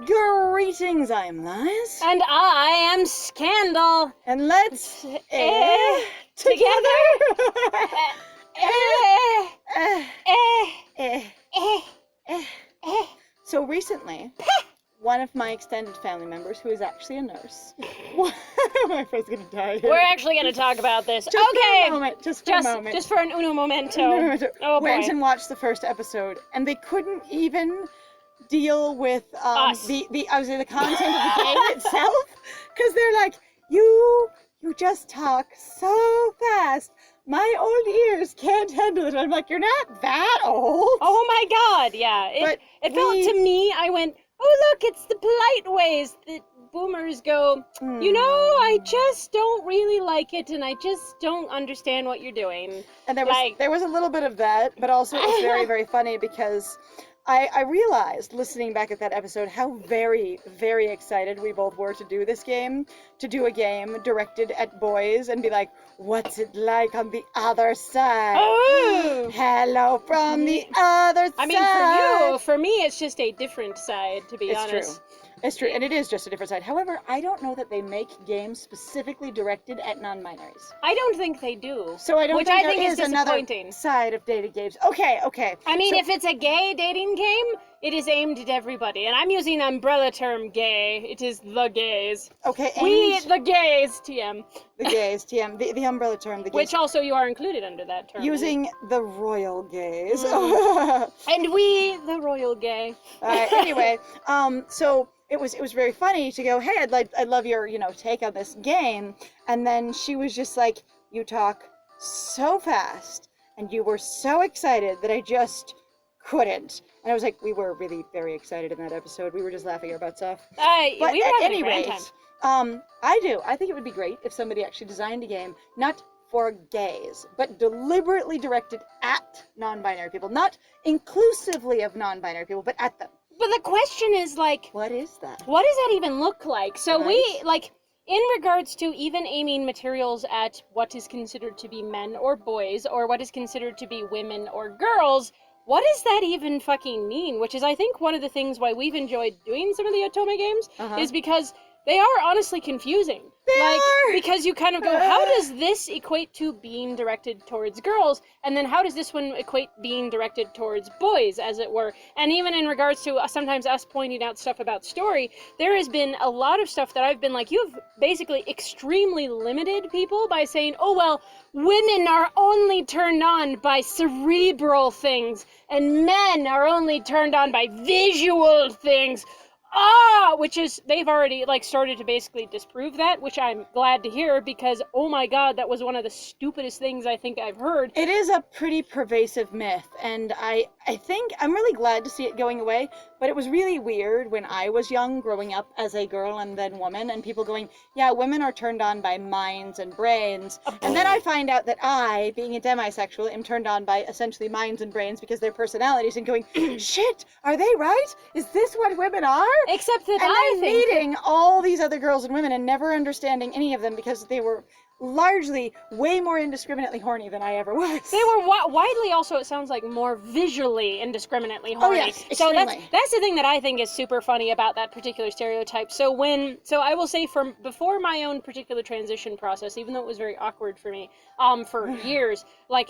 Greetings, I'm Lies. And I am Scandal. And let's together. So recently, one of my extended family members, who is actually a nurse, my friend's gonna die here. We're actually going to talk about this. Just okay. for a moment. Just for an uno momento. Oh, Went boy. and watched the first episode, and they couldn't even deal with the I was in the content of the game itself, because they're like, you just talk so fast. My old ears can't handle it. I'm like, you're not that old. Oh my god, yeah. It felt to me, I went, oh look, it's the polite ways that boomers go, you know, I just don't really like it, and I just don't understand what you're doing. And there was a little bit of that, but also it was very, very funny because I realized, listening back at that episode, how very, very excited we both were to do this game, to do a game directed at boys and be like, what's it like on the other side? Oh! Hello from the other side. I mean, for me, it's just a different side, to be honest. True. It's true, and it is just a different side. However, I don't know that they make games specifically directed at non-binaries. I don't think they do. So I don't which think I think there is another disappointing. side of dating games. Okay. I mean, if it's a gay dating game, it is aimed at everybody. And I'm using the umbrella term gay. It is the gays. Okay, We, the gays, TM. The gays, TM. The umbrella term, the gays. Which also you are included under that term. Using the royal gays. And we, the royal gay. Anyway, so it was very funny to go, hey, I'd love your, take on this game. And then she was just like, you talk so fast and you were so excited that I just couldn't. And I was like, we were really very excited in that episode. We were just laughing our butts off. But we at any rate, I think it would be great if somebody actually designed a game, not for gays, but deliberately directed at non-binary people, not inclusively of non-binary people, but at them. But the question is, like, what is that? What does that even look like? So Right. in regards to even aiming materials at what is considered to be men or boys, or what is considered to be women or girls, what does that even fucking mean? Which is, I think, one of the things why we've enjoyed doing some of the Otome games, is because they are honestly confusing. They are! Because you kind of go, how does this equate to being directed towards girls? And then how does this one equate being directed towards boys, as it were? And even in regards to sometimes us pointing out stuff about story, there has been a lot of stuff that I've been like, you've basically extremely limited people by saying, oh, well, women are only turned on by cerebral things, and men are only turned on by visual things. Which is, they've already, started to basically disprove that, which I'm glad to hear, because, oh my god, that was one of the stupidest things I think I've heard. It is a pretty pervasive myth, and I think I'm really glad to see it going away, but it was really weird when I was young, growing up as a girl and then woman, and people going, yeah, women are turned on by minds and brains, and then I find out that I, being a demisexual, am turned on by essentially minds and brains because they're personalities, and going, shit, are they right? Is this what women are? Except that And then meeting all these other girls and women and never understanding any of them because they were largely way more indiscriminately horny than I ever was. They were widely also, it sounds like, more visually indiscriminately horny. Oh yes, so extremely. that's the thing that I think is super funny about that particular stereotype. So I will say, from before my own particular transition process, even though it was very awkward for me, for years,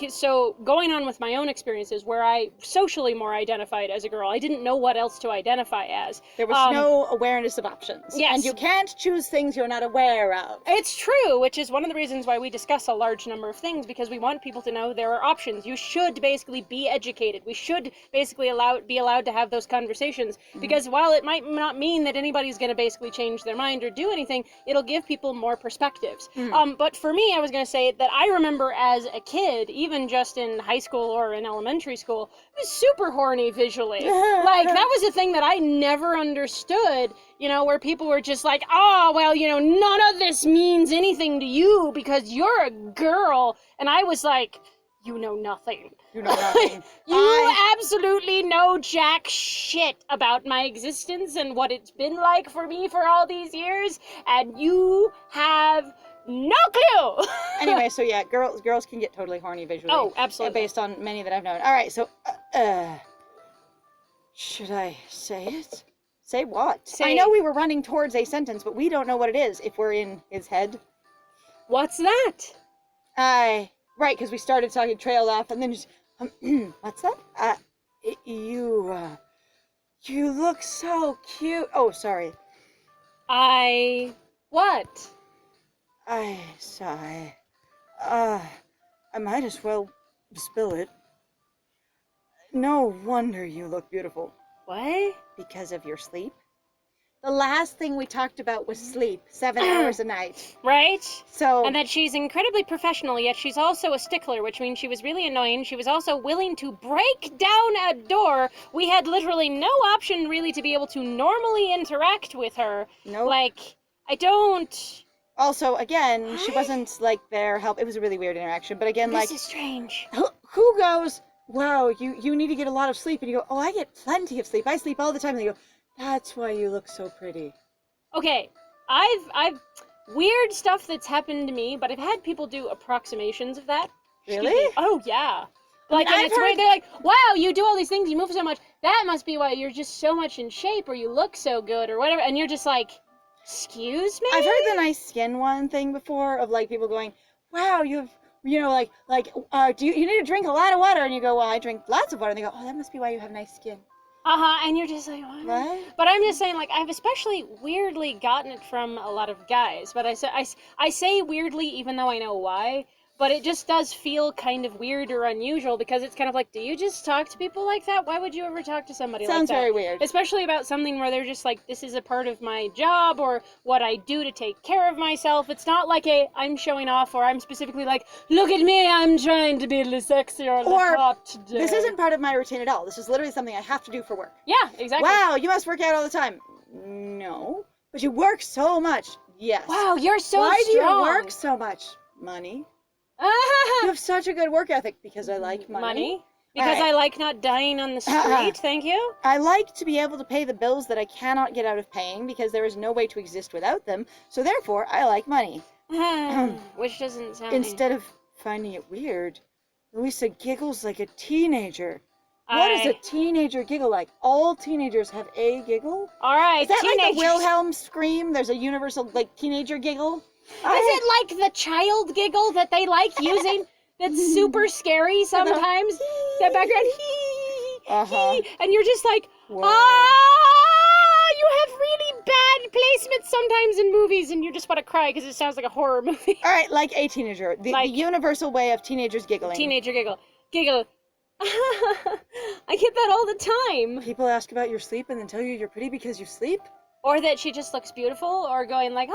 so going on with my own experiences where I socially more identified as a girl, I didn't know what else to identify as. There was no awareness of options. Yes. And you can't choose things you're not aware of. It's true, which is one of the reasons why we discuss a large number of things, because we want people to know there are options. You should basically be educated. We should basically be allowed to have those conversations, because while it might not mean that anybody's going to basically change their mind or do anything, it'll give people more perspectives. But for me, I was going to say that I remember as a kid, even just in high school or in elementary school, I was super horny visually. That was a thing that I never understood, where people were just like, oh, well, none of this means anything to you because you're a girl. And I was like, you know nothing. You know nothing. You absolutely know jack shit about my existence and what it's been like for me for all these years, and you have no clue. Anyway, so yeah, girls can get totally horny visually. Oh, absolutely. Based on many that I've known. All right, so should I say it? Say what? Say- I know we were running towards a sentence, but we don't know what it is if we're in his head. What's that? Right, because we started talking, trailed off, and then just, what's that? You look so cute. Oh, sorry. What? Sigh. I might as well spill it. No wonder you look beautiful. What? Because of your sleep. The last thing we talked about was sleep, 7 hours a night. Right? So, And that she's incredibly professional, yet she's also a stickler, which means she was really annoying. She was also willing to break down a door. We had literally no option really to be able to normally interact with her. nope. Like, I don't... Also, again, she wasn't like there help. It was a really weird interaction, but again, This is strange. who goes, wow, you need to get a lot of sleep, and you go, oh, I get plenty of sleep. I sleep all the time, and they go, that's why you look so pretty. Okay, I've weird stuff that's happened to me, but I've had people do approximations of that. Excuse Really? me. Oh yeah. Like, I mean, and I've it's weird. heard- They're like, wow, you do all these things, you move so much. That must be why you're just so much in shape, or you look so good, or whatever. And you're just like, excuse me? I've heard the nice skin one thing before of like people going, wow, you have, do you need to drink a lot of water? And you go, well, I drink lots of water. And they go, oh, that must be why you have nice skin. And you're just like, what? What? But I'm just saying, like, I've especially weirdly gotten it from a lot of guys. But I say weirdly even though I know why. But it just does feel kind of weird or unusual because it's kind of like, do you just talk to people like that? Why would you ever talk to somebody like that? Sounds very weird. Especially about something where they're just like, this is a part of my job or what I do to take care of myself. It's not like I'm showing off or I'm specifically like, look at me, I'm trying to be a little sexy or a little hot today. This isn't part of my routine at all. This is literally something I have to do for work. Yeah, exactly. Wow, you must work out all the time. No, but you work so much. Yes. Wow, you're so Why do strong. you work so much? Money. You have such a good work ethic because I like money. Because Alright. I like not dying on the street, thank you. I like to be able to pay the bills that I cannot get out of paying because there is no way to exist without them. So therefore, I like money. Which doesn't sound... Instead of finding it weird, Louisa giggles like a teenager. What is a teenager giggle like? All teenagers have a giggle? Alright, Is that like teenagers. the Wilhelm scream? There's a universal, like, teenager giggle? Is it like the child giggle that they like using? That's super scary sometimes. That background, Uh-huh. and you're just like, Whoa. you have really bad placement sometimes in movies, and you just want to cry because it sounds like a horror movie. All right, like a teenager. The Like- universal way of teenagers giggling. Teenager giggle. Giggle. I get that all the time. People ask about your sleep and then tell you you're pretty because you sleep? Or that she just looks beautiful, or going like,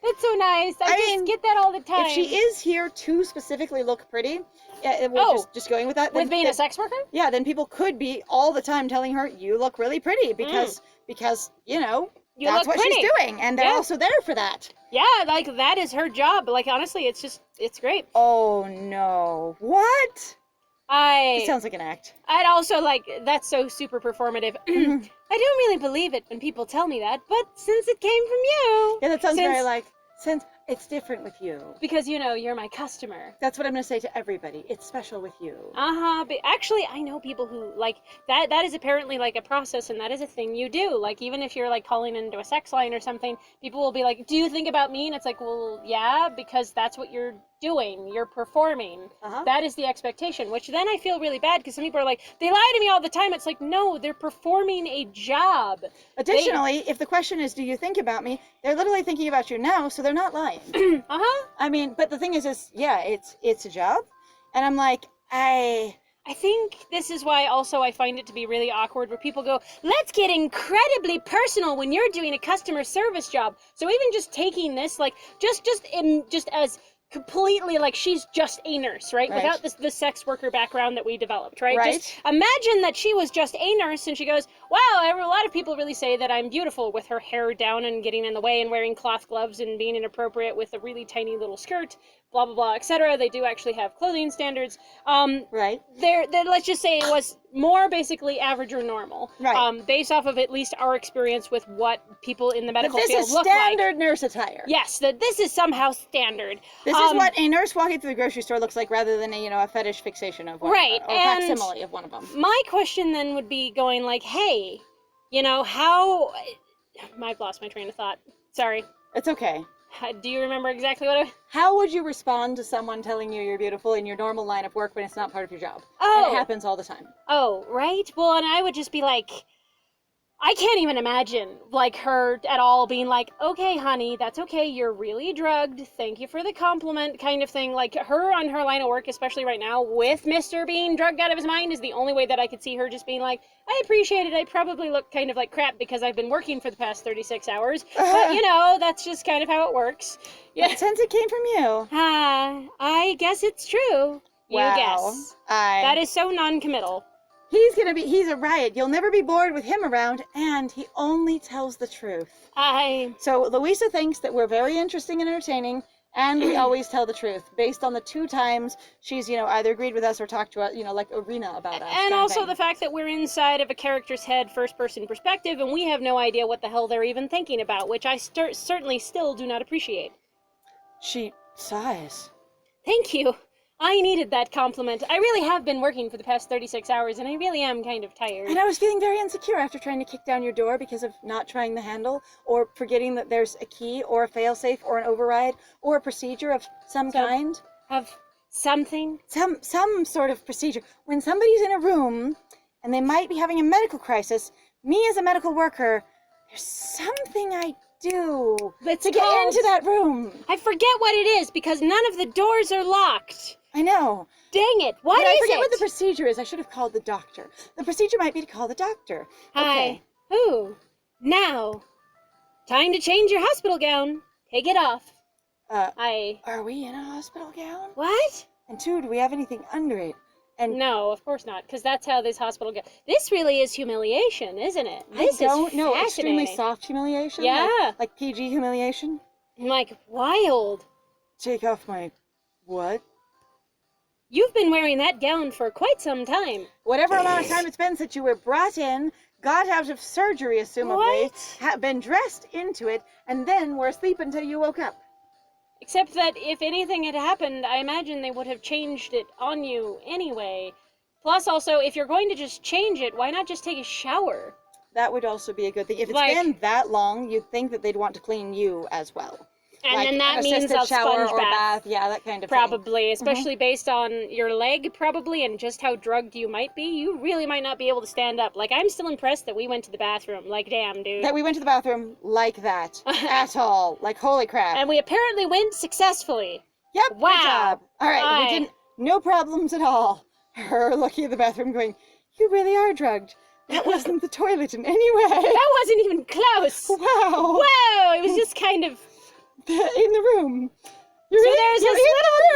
that's so nice. I just mean, get that all the time. If she is here to specifically look pretty, yeah, we're just going with that. With being a sex worker? Yeah, then people could be all the time telling her, you look really pretty because you know, You that's look what pretty. she's doing. And they're Yeah. also there for that. Yeah, like that is her job. Like honestly, it's great. Oh no. What? It sounds like an act. I'd also like, that's so super performative. I don't really believe it when people tell me that, but since it came from you. Yeah, that sounds since, very like, since it's different with you. Because, you're my customer. That's what I'm going to say to everybody. It's special with you. But actually, I know people who, like, that is apparently, like, a process, and that is a thing you do. Like, even if you're, like, calling into a sex line or something, people will be like, do you think about me? And it's like, well, yeah, because that's what you're doing. You're performing. That is the expectation, which then I feel really bad, because some people are like, they lie to me all the time. It's like, no, they're performing a job. Additionally, if the question is, do you think about me? They're literally thinking about you now, so they're not lying. I mean, but the thing is yeah, it's a job. And I'm like, I think this is why also I find it to be really awkward where people go, let's get incredibly personal when you're doing a customer service job. So even just taking this, like, just as completely like she's just a nurse, right? Without the sex worker background that we developed, right? Just imagine that she was just a nurse and she goes, wow, a lot of people really say that I'm beautiful with her hair down and getting in the way and wearing cloth gloves and being inappropriate with a really tiny little skirt, blah, blah, blah, etc. They do actually have clothing standards. They're, let's just say it was more basically average or normal. Based off of at least our experience with what people in the medical field look like. This is standard nurse attire. Yes, that this is somehow standard. This is what a nurse walking through the grocery store looks like rather than a fetish fixation of one. Right. Or facsimile of one of them. My question then would be going like, hey, You know, how... I've lost my train of thought. Sorry. It's okay. Do you remember exactly what I... How would you respond to someone telling you you're beautiful in your normal line of work when it's not part of your job? Oh. And it happens all the time. Oh, right? Well, and I would just be like... I can't even imagine, like, her at all being like, okay, honey, that's okay, you're really drugged, thank you for the compliment, kind of thing. Like, her on her line of work, especially right now, with Mr. being drugged out of his mind, is the only way that I could see her just being like, I appreciate it, I probably look kind of like crap because I've been working for the past 36 hours, but, you know, that's just kind of how it works. Yeah. Since it came from you. I guess it's true. You Wow. guess. That is so non-committal. He's a riot. You'll never be bored with him around, and he only tells the truth. So Louisa thinks that we're very interesting and entertaining, and we always tell the truth, based on the 2 times she's, either agreed with us or talked to us, like Arena about us. And also the fact that we're inside of a character's head, first-person perspective, and we have no idea what the hell they're even thinking about, which I certainly still do not appreciate. She sighs. Thank you. I needed that compliment. I really have been working for the past 36 hours, and I really am kind of tired. And I was feeling very insecure after trying to kick down your door because of not trying the handle, or forgetting that there's a key, or a failsafe, or an override, or a procedure of some kind. Of something? Some sort of procedure. When somebody's in a room, and they might be having a medical crisis, me as a medical worker, there's something I do to get into that room. I forget what it is, because none of the doors are locked. I know. Dang it. What is it? I forget what the procedure is. I should have called the doctor. The procedure might be to call the doctor. Okay. Hi. Ooh. Now. Time to change your hospital gown. Take it off. Are we in a hospital gown? What? And 2, do we have anything under it? And no, of course not, because that's how this hospital goes. This really is humiliation, isn't it? This I don't know. fascinating. Extremely soft humiliation? Yeah. Like PG humiliation? Like, wild. Take off my... what? You've been wearing that gown for quite some time. Whatever amount of time it's been since you were brought in, got out of surgery, assumably, been dressed into it, and then were asleep until you woke up. Except that if anything had happened, I imagine they would have changed it on you anyway. Plus, also, if you're going to just change it, why not just take a shower? That would also be a good thing. If it's been that long, you'd think that they'd want to clean you as well. And like then that an means a shower sponge or bath. Yeah, that kind of probably, thing. Especially based on your leg, probably, and just how drugged you might be. You really might not be able to stand up. Like, I'm still impressed that we went to the bathroom. Like, damn, dude. That we went to the bathroom like that. At all. Like, holy crap. And we apparently went successfully. Yep, wow. Good job. All right, we didn't... No problems at all. Her looking at the bathroom going, you really are drugged. That wasn't the toilet in any way. That wasn't even close. Wow. Whoa, it was just kind of... in the room. So there's this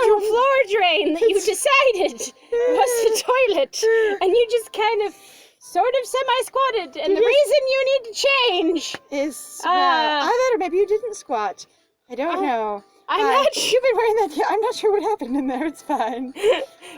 little floor drain that you decided was the toilet, and you just kind of sort of semi-squatted, and the reason you need to change is either, or maybe you didn't squat. I don't know. I'm not sure. You've been wearing that. Yeah, I'm not sure what happened in there. It's fine.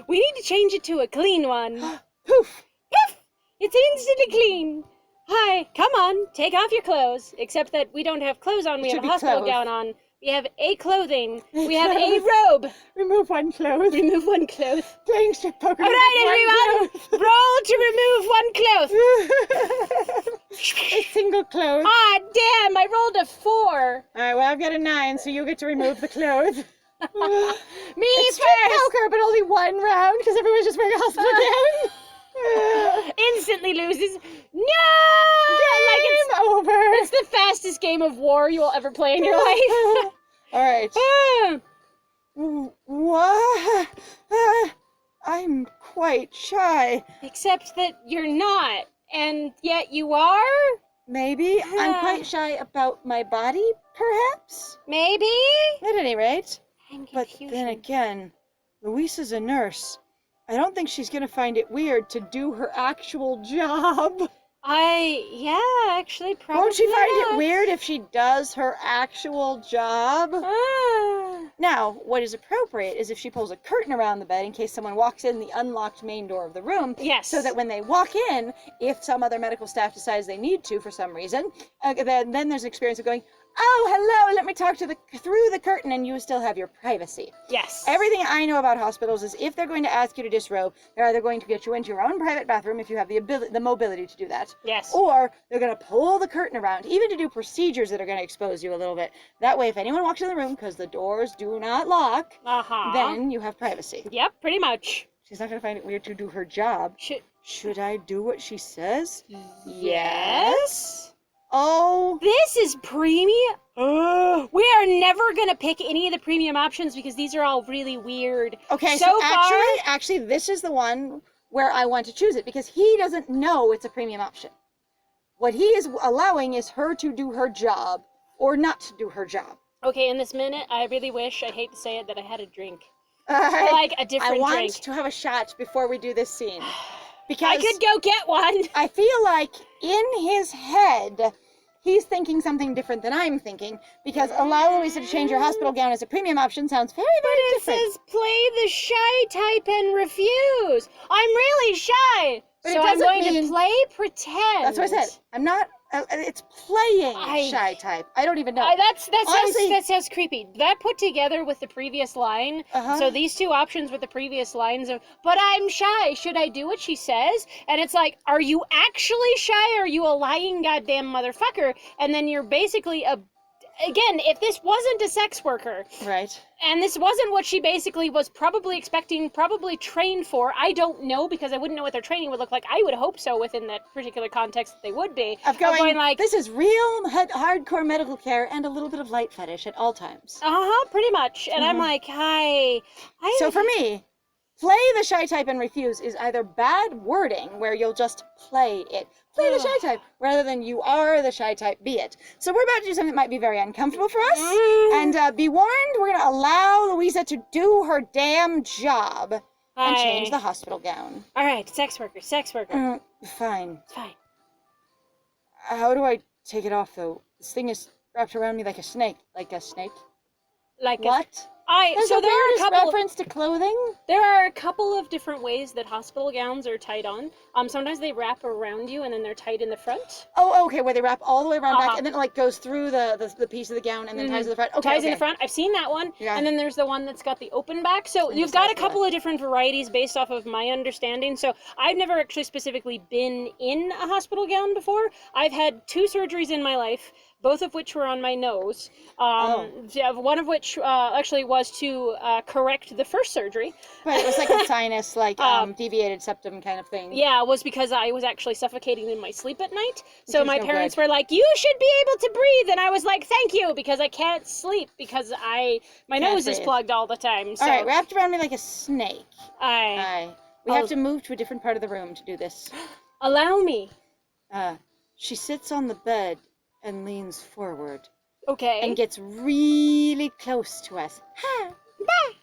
We need to change it to a clean one. Poof. Poof! It's instantly clean. Hi, come on, take off your clothes. Except that we don't have clothes on. We have a hospital gown on. We have a clothing. We have a robe. Remove one cloth. Remove one cloth. Playing strip poker. All right, everyone, roll to remove one cloth. A single cloth. Ah, damn! I rolled a 4. All right, well I've got a 9, so you get to remove the cloth. Me it's first. Poker, but only 1 round because everyone's just wearing a hospital gown. Instantly loses. No! Game over. It's the fastest game of war you will ever play in your life. All right. What? I'm quite shy. Except that you're not, and yet you are? Maybe. I'm quite shy about my body, perhaps? Maybe? At any rate. But Confusion. then again, Louisa's a nurse. I don't think she's going to find it weird to do her actual job. Actually, probably Won't she find not. it weird if she does her actual job? Now, what is appropriate is if she pulls a curtain around the bed in case someone walks in the unlocked main door of the room. Yes. So that when they walk in, if some other medical staff decides they need to for some reason, then there's an experience of going, oh, hello, let me talk to through the curtain, and you still have your privacy. Yes. Everything I know about hospitals is if they're going to ask you to disrobe, they're either going to get you into your own private bathroom if you have the mobility to do that. Yes. Or they're going to pull the curtain around, even to do procedures that are going to expose you a little bit. That way, if anyone walks in the room, because the doors do not lock, then you have privacy. Yep, pretty much. She's not going to find it weird to do her job. Should I do what she says? Yes. Oh. This is premium. We are never going to pick any of the premium options because these are all really weird. Okay, so actually, this is the one where I want to choose it because he doesn't know it's a premium option. What he is allowing is her to do her job or not to do her job. Okay, in this minute, I really wish, I hate to say it, that I had a drink. Like a different drink. I want to have a shot before we do this scene. Because I could go get one. I feel like in his head, he's thinking something different than I'm thinking. Because allow Louisa to change her hospital gown as a premium option sounds very, very different. It says play the shy type and refuse. I'm really shy. But so I'm going to play pretend. That's what I said. I'm not. It's playing shy type. I don't even know. That sounds creepy. That put together with the previous line. So these two options with the previous lines of, but I'm shy. Should I do what she says? And it's like, are you actually shy? Or are you a lying goddamn motherfucker? And then you're basically again, if this wasn't a sex worker. Right. And this wasn't what she basically was probably expecting, probably trained for. I don't know because I wouldn't know what their training would look like. I would hope so within that particular context that they would be. Of going like, this is real hardcore medical care and a little bit of light fetish at all times. Pretty much. And I'm like, hi. So for me, play the shy type and refuse is either bad wording where you'll just play it. Play the shy type rather than you are the shy type, be it. So we're about to do something that might be very uncomfortable for us. And be warned, we're going to allow Louisa to do her damn job and change the hospital gown. All right, sex worker. Fine. Fine. How do I take it off, though? This thing is wrapped around me like a snake. Like a snake? Like what? There's so a reference to clothing? There are a couple of different ways that hospital gowns are tied on. Sometimes they wrap around you and then they're tied in the front. Oh, okay, where they wrap all the way around back and then it like goes through the piece of the gown and then ties to the front. Okay, ties in the front. I've seen that one. Yeah. And then there's the one that's got the open back. So you've got a couple of different varieties based off of my understanding. So I've never actually specifically been in a hospital gown before. I've had 2 surgeries in my life, both of which were on my nose. One of which actually was to correct the first surgery. Right, it was like a sinus, deviated septum kind of thing. Yeah, it was because I was actually suffocating in my sleep at night. So my parents were like, you should be able to breathe. And I was like, thank you, because I can't sleep because my nose is plugged all the time. So. All right, wrapped around me like a snake. Aye. We have to move to a different part of the room to do this. Allow me. She sits on the bed and leans forward. Okay. And gets really close to us. Ha! Bah!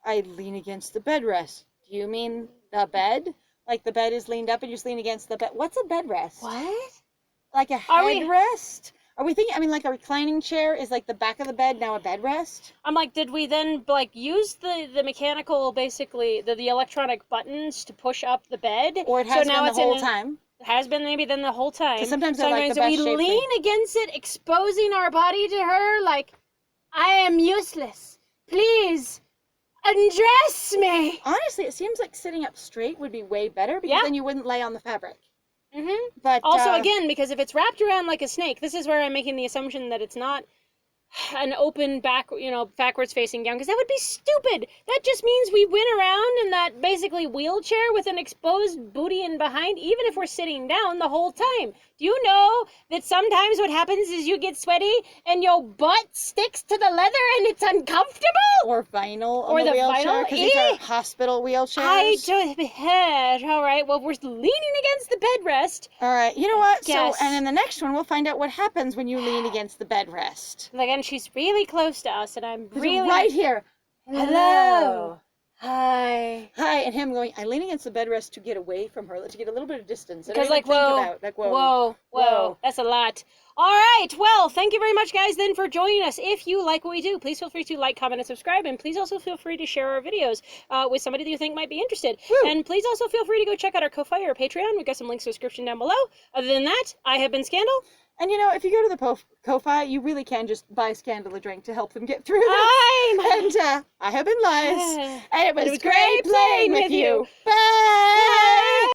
I lean against the bed rest. Do you mean the bed? Like the bed is leaned up and you just lean against the bed? What's a bed rest? What? Like a headrest? Are we thinking, like a reclining chair is like the back of the bed, now a bed rest? I'm like, did we then use the mechanical, basically, the electronic buttons to push up the bed? Or it has been the whole time? Has been maybe then the whole time. Sometimes they're like the best we lean against it, exposing our body to her, like, I am useless. Please, undress me. Honestly, it seems like sitting up straight would be way better because then you wouldn't lay on the fabric. But also, again, because if it's wrapped around like a snake, this is where I'm making the assumption that it's not an open backwards facing gown, because that would be stupid. That just means we went around in that basically wheelchair with an exposed booty in behind, even if we're sitting down the whole time. Do you know that sometimes what happens is you get sweaty and your butt sticks to the leather and it's uncomfortable? Or vinyl on the wheelchair, because these are hospital wheelchairs. All right, well, we're leaning against the bed rest. All right, you know what? So, and in the next one, we'll find out what happens when you lean against the bed rest. And she's really close to us, and I'm really... right here. Hello. Hi. And him going, I lean against the bed rest to get away from her, to get a little bit of distance. Because whoa, that's a lot. All right. Well, thank you very much, guys, then, for joining us. If you like what we do, please feel free to like, comment, and subscribe. And please also feel free to share our videos with somebody that you think might be interested. Woo. And please also feel free to go check out our Ko-Fi or Patreon. We've got some links in the description down below. Other than that, I have been Scandal. And you know, if you go to the Ko-Fi, you really can just buy Scandal a drink to help them get through this. And I have been Lies. And it was great playing with you. Bye!